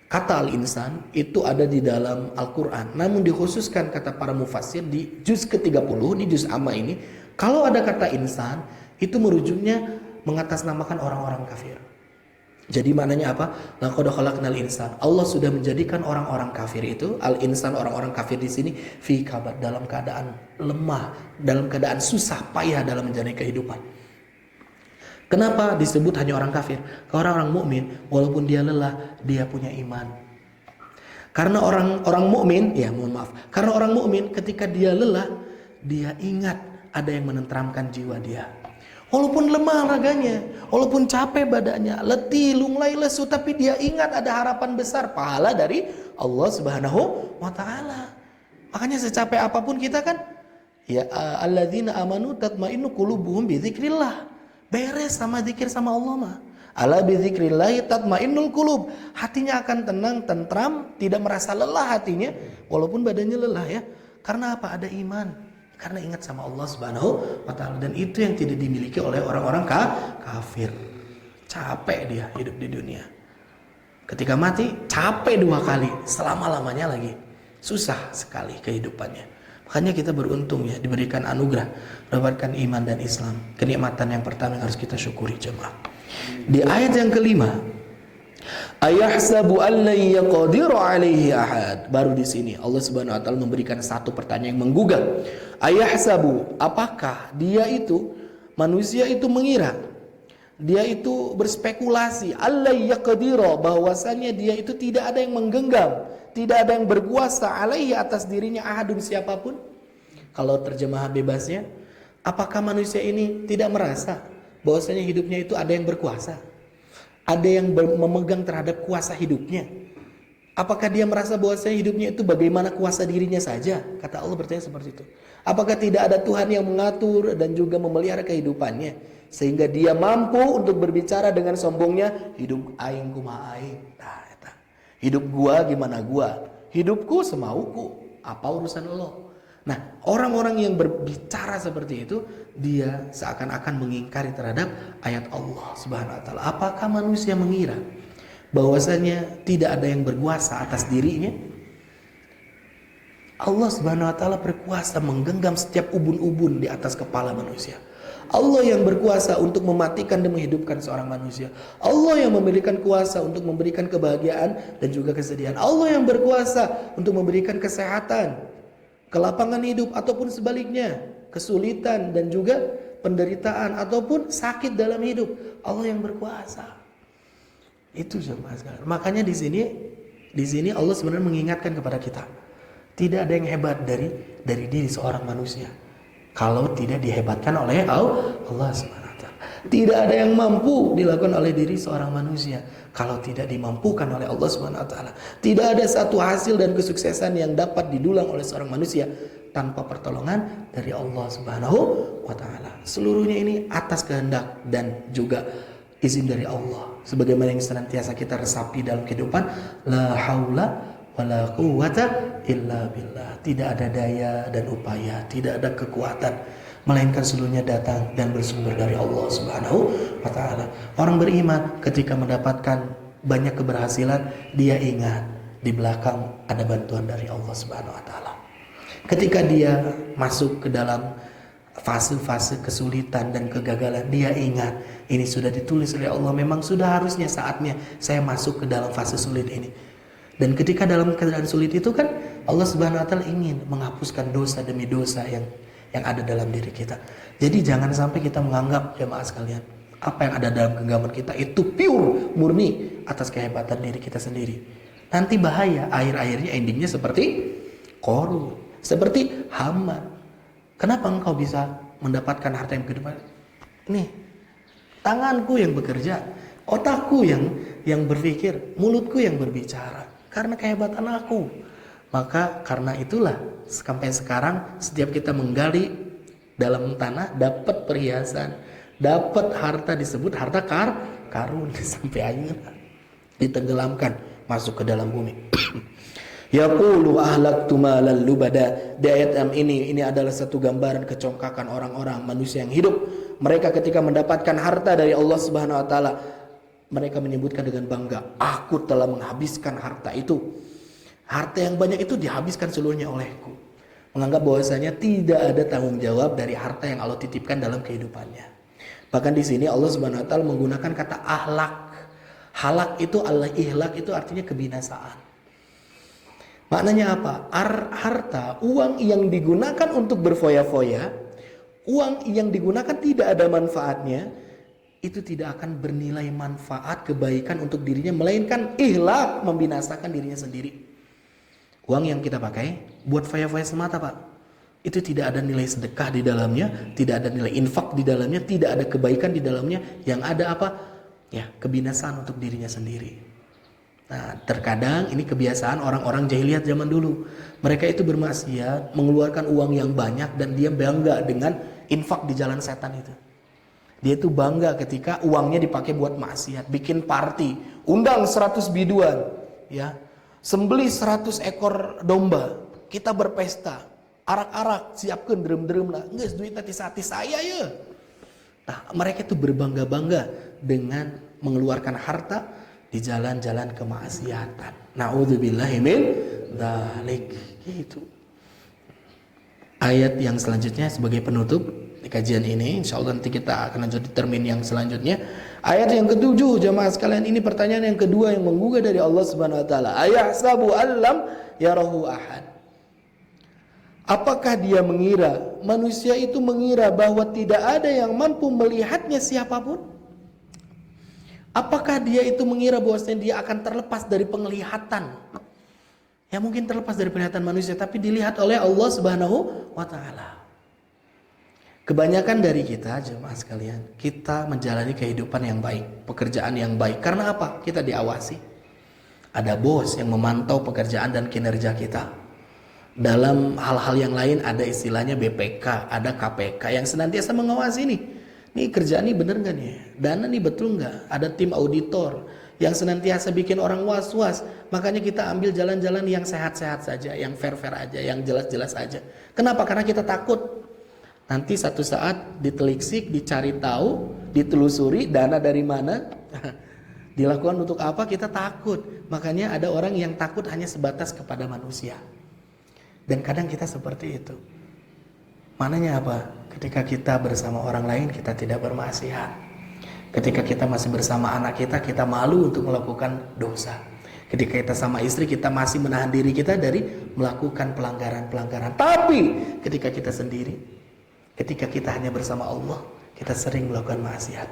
kata al-insan itu ada di dalam Al-Quran. Namun dikhususkan kata para mufassir di juz ke-30, ini juz amma ini, kalau ada kata insan, itu merujuknya mengatasnamakan orang-orang kafir. Jadi maknanya apa? Laqad khalaqnal insan. Allah sudah menjadikan orang-orang kafir itu, al-insan, orang-orang kafir di sini, fi kabad, dalam keadaan lemah, dalam keadaan susah payah dalam menjalani kehidupan. Kenapa disebut hanya orang kafir? Karena orang mukmin, walaupun dia lelah, dia punya iman. Karena orang mukmin, ya mohon maaf, karena orang mukmin ketika dia lelah, dia ingat ada yang menenteramkan jiwa dia. Walaupun lemah raganya, walaupun capek badannya, letih, lunglai, lesu, tapi dia ingat ada harapan besar, pahala dari Allah Subhanahu wa taala. Makanya secapek apapun kita kan, ya alladzina amanu tatmainnu qulubuhum bi dzikrillah. Beres sama zikir sama Allah mah. Ala bi dzikrillah tatmainnul qulub. Hatinya akan tenang, tentram, tidak merasa lelah hatinya walaupun badannya lelah ya. Karena apa? Ada iman. Karena ingat sama Allah Subhanahu wa taala, dan itu yang tidak dimiliki oleh orang-orang kafir. Capek dia hidup di dunia. Ketika mati capek 2 kali, selama-lamanya lagi. Susah sekali kehidupannya. Makanya kita beruntung ya diberikan anugerah, mendapatkan iman dan Islam. Kenikmatan yang pertama yang harus kita syukuri jemaah. Di ayat yang kelima, ayahsabu an la yaqdiru alaihi ahad. Baru di sini Allah Subhanahu wa taala memberikan satu pertanyaan yang menggugah. Ayahsabu, apakah dia itu, manusia itu mengira, dia itu berspekulasi, an la yaqdiru, bahwasanya dia itu tidak ada yang menggenggam, tidak ada yang berkuasa alaihi, atas dirinya, ahadun, siapapun. Kalau terjemahan bebasnya, apakah manusia ini tidak merasa bahwasanya hidupnya itu ada yang berkuasa? Ada yang memegang terhadap kuasa hidupnya. Apakah dia merasa bahwasanya hidupnya itu bagaimana kuasa dirinya saja? Kata Allah bertanya seperti itu. Apakah tidak ada Tuhan yang mengatur dan juga memelihara kehidupannya, sehingga dia mampu untuk berbicara dengan sombongnya, hidup aing kumaha aing. Nah, hidup gua gimana gua? Hidupku semauku. Apa urusan lo? Nah, orang-orang yang berbicara seperti itu, dia seakan-akan mengingkari terhadap ayat Allah Subhanahu wa taala. Apakah manusia mengira bahwasanya tidak ada yang berkuasa atas dirinya? Allah Subhanahu wa taala berkuasa menggenggam setiap ubun-ubun di atas kepala manusia. Allah yang berkuasa untuk mematikan dan menghidupkan seorang manusia. Allah yang memberikan kuasa untuk memberikan kebahagiaan dan juga kesedihan. Allah yang berkuasa untuk memberikan kesehatan, kelapangan hidup, ataupun sebaliknya, kesulitan dan juga penderitaan ataupun sakit dalam hidup. Allah yang berkuasa. Itu jemaah sekalian. Makanya di sini Allah sebenarnya mengingatkan kepada kita, tidak ada yang hebat dari diri seorang manusia kalau tidak dihebatkan oleh Allah Subhanahu wa taala. Tidak ada yang mampu dilakukan oleh diri seorang manusia kalau tidak dimampukan oleh Allah Subhanahu wa taala. Tidak ada satu hasil dan kesuksesan yang dapat didulang oleh seorang manusia tanpa pertolongan dari Allah Subhanahu wa taala. Seluruhnya ini atas kehendak dan juga izin dari Allah. Sebagaimana yang senantiasa kita resapi dalam kehidupan, la haula wala quwwata illa billah. Tidak ada daya dan upaya, tidak ada kekuatan, melainkan seluruhnya datang dan bersumber dari Allah Subhanahu wa taala. Orang beriman ketika mendapatkan banyak keberhasilan, dia ingat di belakang ada bantuan dari Allah Subhanahu wa taala. Ketika dia masuk ke dalam fase-fase kesulitan dan kegagalan, dia ingat ini sudah ditulis oleh Allah, memang sudah harusnya saatnya saya masuk ke dalam fase sulit ini. Dan ketika dalam keadaan sulit itu kan Allah Subhanahu wa taala ingin menghapuskan dosa demi dosa yang ada dalam diri kita. Jadi jangan sampai kita menganggap, jemaah sekalian, apa yang ada dalam genggaman kita itu pure, murni atas kehebatan diri kita sendiri. Nanti bahaya, akhir-akhirnya endingnya seperti Qarun, seperti Haman. Kenapa engkau bisa mendapatkan harta yang kehidupan? Nih, tanganku yang bekerja, otakku yang berpikir, mulutku yang berbicara. Karena kehebatan aku. Maka karena itulah sampai sekarang setiap kita menggali dalam tanah dapat perhiasan, dapat harta, disebut harta karun sampai akhirnya. ditenggelamkan masuk ke dalam bumi. Yaqulu ahlaktu malan lubada. Di ayat ini adalah satu gambaran kecongkakan orang-orang manusia yang hidup. Mereka ketika mendapatkan harta dari Allah Subhanahu wa taala, mereka menyebutkan dengan bangga, aku telah menghabiskan harta itu. Harta yang banyak itu dihabiskan seluruhnya olehku. Menganggap bahwasanya tidak ada tanggung jawab dari harta yang Allah titipkan dalam kehidupannya. Bahkan di sini Allah Subhanahu wa taala menggunakan kata ahlak. Halak itu ihlak itu artinya kebinasaan. Maknanya apa? Harta, uang yang digunakan untuk berfoya-foya, uang yang digunakan tidak ada manfaatnya, itu tidak akan bernilai manfaat kebaikan untuk dirinya, melainkan ihlak, membinasakan dirinya sendiri. Uang yang kita pakai buat foya-foya semata, Pak. Itu tidak ada nilai sedekah di dalamnya, tidak ada nilai infak di dalamnya, tidak ada kebaikan di dalamnya. Yang ada apa? Ya, kebinasaan untuk dirinya sendiri. Nah, terkadang ini kebiasaan orang-orang jahiliyah zaman dulu. Mereka itu bermaksiat, mengeluarkan uang yang banyak, dan dia bangga dengan infak di jalan setan itu. Dia itu bangga ketika uangnya dipakai buat maksiat, bikin party, undang 100 biduan, ya, sembelih 100 ekor domba, kita berpesta, arak-arak, siapkan drum-drum lah, geus duit tadi sati saya ya. Nah, mereka itu berbangga-bangga dengan mengeluarkan harta di jalan-jalan kemaksiatan. Na'udzubillahi min dzalik. Gitu. Ayat yang selanjutnya sebagai penutup di kajian ini, insyaallah nanti kita akan lanjut di termin yang selanjutnya. Ayat yang ketujuh, jamaah sekalian, ini pertanyaan yang kedua yang menggugah dari Allah Subhanahu wa taala. Ayahsabu allam yarahu ahad. Apakah dia mengira, manusia itu mengira bahwa tidak ada yang mampu melihatnya siapapun? Apakah dia itu mengira bahwasanya dia akan terlepas dari penglihatan? Ya, mungkin terlepas dari penglihatan manusia, tapi dilihat oleh Allah Subhanahu wa taala. Kebanyakan dari kita, jemaah sekalian, kita menjalani kehidupan yang baik, pekerjaan yang baik. Karena apa? Kita diawasi. Ada bos yang memantau pekerjaan dan kinerja kita. Dalam hal-hal yang lain ada istilahnya BPK, ada KPK yang senantiasa mengawasi nih. Nih kerjaan nih bener gak nih? Dana nih betul gak? Ada tim auditor yang senantiasa bikin orang was-was. Makanya kita ambil jalan-jalan yang sehat-sehat saja, yang fair-fair aja, yang jelas-jelas aja. Kenapa? Karena kita takut nanti satu saat diteliksik, dicari tahu, ditelusuri dana dari mana, dilakukan untuk apa, kita takut. Makanya ada orang yang takut hanya sebatas kepada manusia. Dan kadang kita seperti itu. Mananya apa? Ketika kita bersama orang lain, kita tidak bermaksiat. Ketika kita masih bersama anak kita, kita malu untuk melakukan dosa. Ketika kita sama istri, kita masih menahan diri kita dari melakukan pelanggaran-pelanggaran. Tapi ketika kita sendiri, ketika kita hanya bersama Allah, kita sering melakukan maksiat.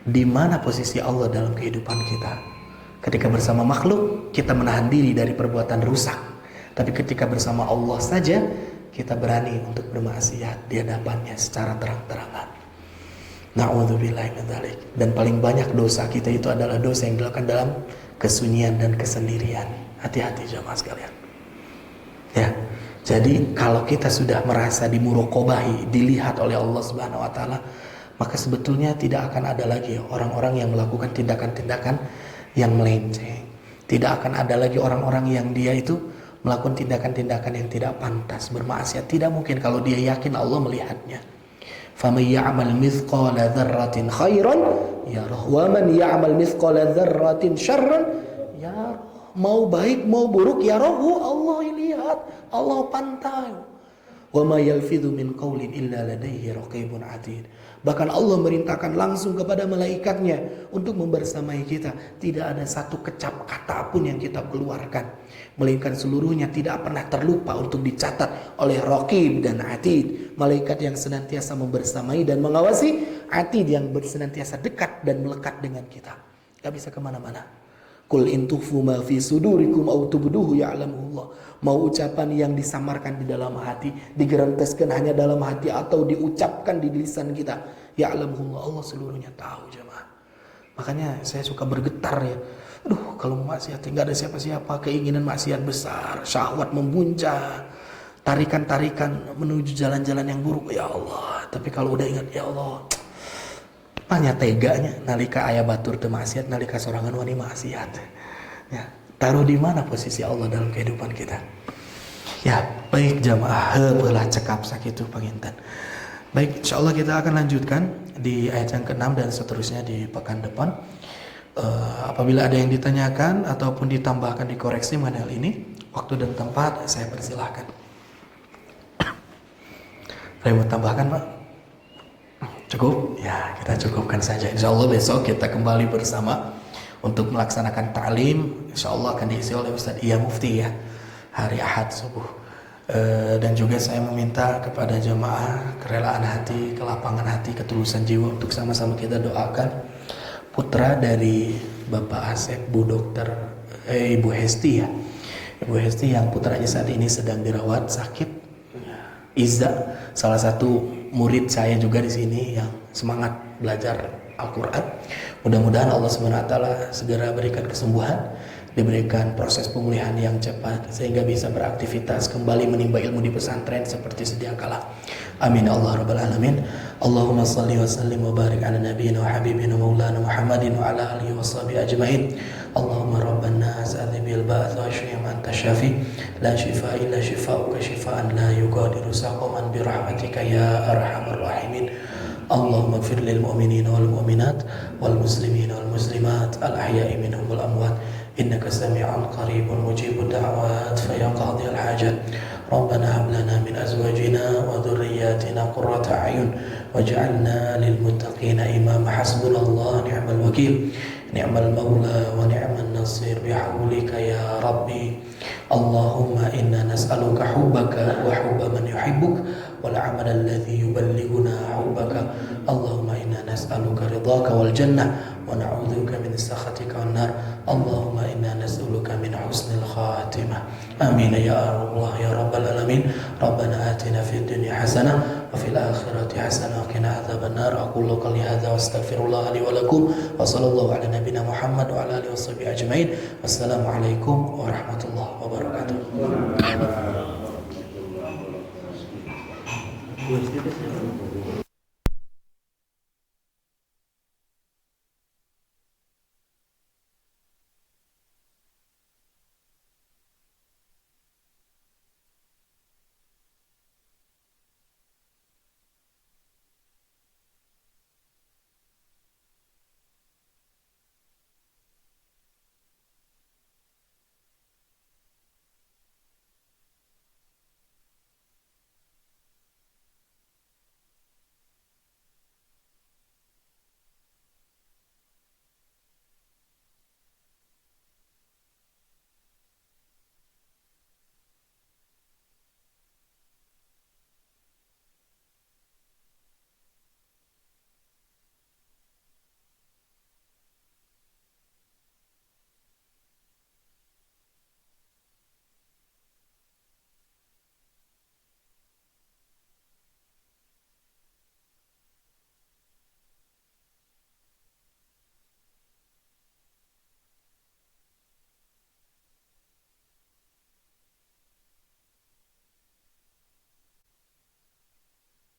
Di mana posisi Allah dalam kehidupan kita? Ketika bersama makhluk, kita menahan diri dari perbuatan rusak. Tapi ketika bersama Allah saja, kita berani untuk bermaksiat di hadapannya secara terang-terangan. Na'udzubillahi min dzalik. Dan paling banyak dosa kita itu adalah dosa yang dilakukan dalam kesunyian dan kesendirian. Hati-hati jemaah sekalian. Ya. Jadi kalau kita sudah merasa dimurokobahi, dilihat oleh Allah Subhanahu wa taala, maka sebetulnya tidak akan ada lagi orang-orang yang melakukan tindakan-tindakan yang melenceng. Tidak akan ada lagi orang-orang yang dia itu melakukan tindakan-tindakan yang tidak pantas, bermaksiat. Tidak mungkin kalau dia yakin Allah melihatnya. Faman ya'mal mithqala dzarratin khairan yarah wa man ya'mal mithqala dzarratin syarran yarah. Mau baik mau buruk yarahu, Allah lihat, Allah pantai. Wa ma yalfidhu min qawlin illa ladayhi raqibun atid. Bahkan Allah merintahkan langsung kepada malaikatnya untuk membersamai kita. Tidak ada satu kecap kata pun yang kita keluarkan, melainkan seluruhnya tidak pernah terlupa untuk dicatat oleh Raqib dan Atid, malaikat yang senantiasa membersamai dan mengawasi, Atid yang senantiasa dekat dan melekat dengan kita. Gak bisa kemana-mana. Qul in tukhfu ma fi sudurikum aw tubduhu ya'lamullah. Mau ucapan yang disamarkan di dalam hati, digerenteskan hanya dalam hati atau diucapkan di lisan kita, ya'lamullah, Allah seluruhnya tahu jemaah. Makanya saya suka bergetar ya. Aduh, kalau maksiat enggak ada siapa-siapa, keinginan maksiat besar, syahwat membuncah, tarikan-tarikan menuju jalan-jalan yang buruk, ya Allah. Tapi kalau udah ingat, ya Allah, Tanya teganya nalika aya batur teu maksiat, nalika sorangan wani maksiat. Ya, taruh di mana posisi Allah dalam kehidupan kita? Ya, baik jamaah heulah cekap sakitu panginten. Baik, insyaallah kita akan lanjutkan di ayat yang ke-6 dan seterusnya di pekan depan. Apabila ada yang ditanyakan ataupun ditambahkan, dikoreksi mengenai hal ini, waktu dan tempat saya persilahkan. Ada yang mau tambahkan, Pak? Cukup? Ya, kita cukupkan saja. Insyaallah besok kita kembali bersama untuk melaksanakan ta'lim. Insyaallah akan diisi oleh Ustaz Iya Mufti ya, hari Ahad subuh. Dan juga saya meminta kepada jemaah kerelaan hati, kelapangan hati, ketulusan jiwa untuk sama-sama kita doakan putra dari Bapak Asep, Ibu Hesti ya. Ibu Hesti yang putranya saat ini sedang dirawat sakit. Izza, salah satu murid saya juga di sini yang semangat belajar Al-Quran. Mudah-mudahan Allah SWT segera berikan kesembuhan, diberikan proses pemulihan yang cepat sehingga bisa beraktivitas kembali menimba ilmu di pesantren seperti sedia kala. Amin Allah rabbal alamin. Allahumma salli wa sallim wa barik ala nabiyyina wa habibina maulana Muhammadin wa ala alihi wa sahbihi ajmain. Allahumma rabban nas adhibil ba'th wa ashfi man tashafi la shifa illa shifauka shifaan la yughadiru saqaman bi rahmatika ya arhamar rahimin. Allahumma ighfir lil mu'minina wal mu'minat wal muslimina wal muslimat al ahya'i minhum wal amwat innaka sami'un qaribun mujibud da'wat fa ya qadhiyal hajat. Rabbana hab lana min azwajina wa dhurriyyatina qurrata a'yun waj'alna lil muttaqina imama. Hasbunallahu ni'mal wakeel, ni'mal maula wa ni'man nasir bihaulika ya rabbi. Allahumma inna nas'aluka hubbaka wa hubba man yuhibbuk wal 'amala alladhi yuballighuna hubbaka. Allahumma inna nas'aluka ridhaka wal jannah wa na'udzubika min sakhatika wan nar. Allahumma inna nas'aluka min husnil khatimah. Amin ya Allah ya rabbal alamin. Rabbana atina fid dunya hasanah wa fil akhirati hasanah wa qina adzaban nar. Aqulu qali hadza wa astaghfirullah li wa lakum wa sallallahu ala nabiyyina Muhammad wa ala alihi washabihi ajmain. Wassalamu alaikum warahmatullahi wabarakatuh.